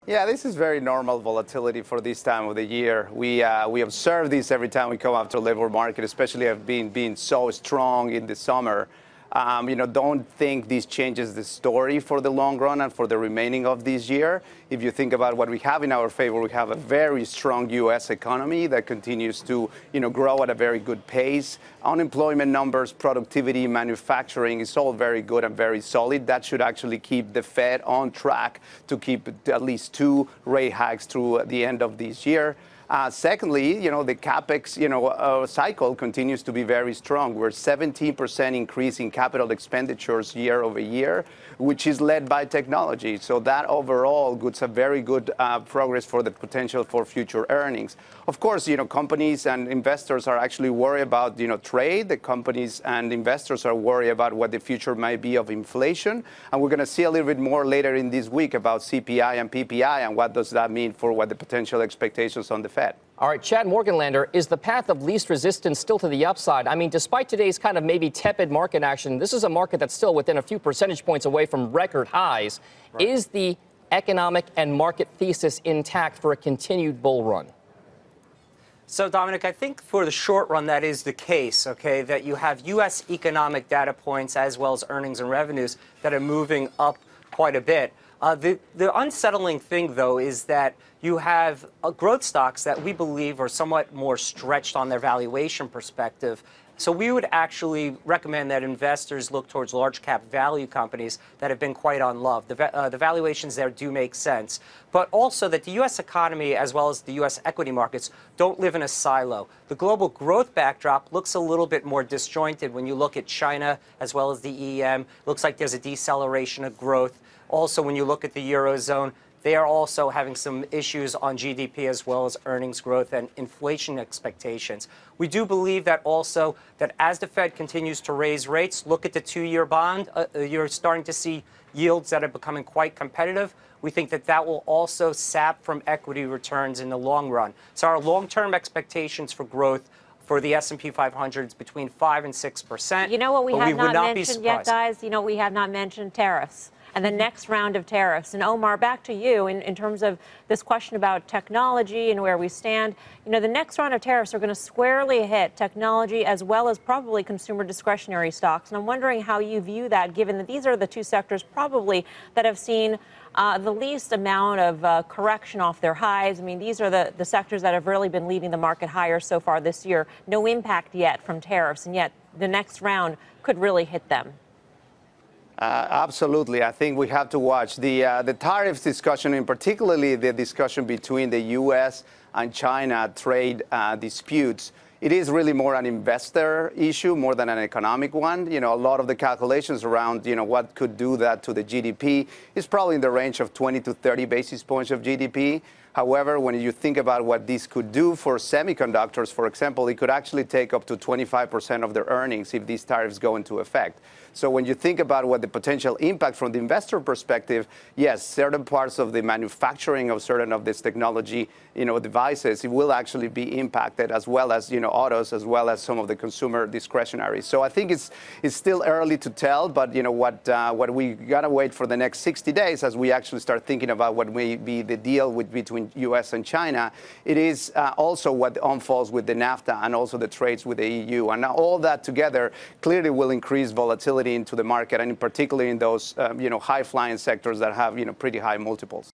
Yeah, this is very normal volatility for this time of the year. We observe this every time we come after labor market, especially being so strong in the summer. Don't think this changes the story for the long run and for the remaining of this year. If you think about what we have in our favor, we have a very strong U.S. economy that continues to, grow at a very good pace. Unemployment numbers, productivity, manufacturing is all very good and very solid. That should actually keep the Fed on track to keep at least 2 rate hikes through the end of this year. Secondly, the CapEx, cycle continues to be very strong. We're 17% increase in capital expenditures year over year, which is led by technology. So that overall gives a very good progress for the potential for future earnings. Of course, companies and investors are actually worried about, trade. The companies and investors are worried about what the future might be of inflation. And we're going to see a little bit more later in this week about CPI and PPI and what does that mean for what the potential expectations on the Fed. All right, Chad Morganlander, is the path of least resistance still to the upside? I mean, despite today's kind of maybe tepid market action, this is a market that's still within a few percentage points away from record highs. Right. Is the economic and market thesis intact for a continued bull run? So, Dominic, I think for the short run, that is the case, okay, that you have U.S. economic data points as well as earnings and revenues that are moving up quite a bit. The unsettling thing, though, is that you have growth stocks that we believe are somewhat more stretched on their valuation perspective. So we would actually recommend that investors look towards large cap value companies that have been quite unloved. The valuations there do make sense, but also that the U.S. economy as well as the U.S. equity markets don't live in a silo. The global growth backdrop looks a little bit more disjointed when you look at China as well as the EM. Looks like there's a deceleration of growth. Also, when you look at the Eurozone, they are also having some issues on GDP as well as earnings growth and inflation expectations. We do believe that also that as the Fed continues to raise rates, look at the 2-year bond, you're starting to see yields that are becoming quite competitive. We think that that will also sap from equity returns in the long run. So our long-term expectations for growth for the S&P 500 is between 5 and 6%. You know what we have not mentioned yet, guys? You know, we have not mentioned tariffs and the next round of tariffs. And Omar, back to you in terms of this question about technology and where we stand. The next round of tariffs are going to squarely hit technology as well as probably consumer discretionary stocks. And I'm wondering how you view that, given that these are the 2 sectors probably that have seen the least amount of correction off their highs. I mean, these are the sectors that have really been leading the market higher so far this year. No impact yet from tariffs, and yet the next round could really hit them. Absolutely. I think we have to watch the tariffs discussion, and particularly the discussion between the U.S. and China trade disputes. It is really more an investor issue more than an economic one. A lot of the calculations around, what could do that to the GDP is probably in the range of 20 to 30 basis points of GDP. However, when you think about what this could do for semiconductors, for example, it could actually take up to 25% of their earnings if these tariffs go into effect. So when you think about what the potential impact from the investor perspective, yes, certain parts of the manufacturing of certain of this technology, devices, it will actually be impacted, as well as, autos, as well as some of the consumer discretionary. So I think it's still early to tell, but what we gotta wait for the next 60 days as we actually start thinking about what may be the deal between U.S. and China. It is also what unfolds with the NAFTA and also the trades with the EU. And now all that together clearly will increase volatility into the market, and in particular in those high-flying sectors that have pretty high multiples.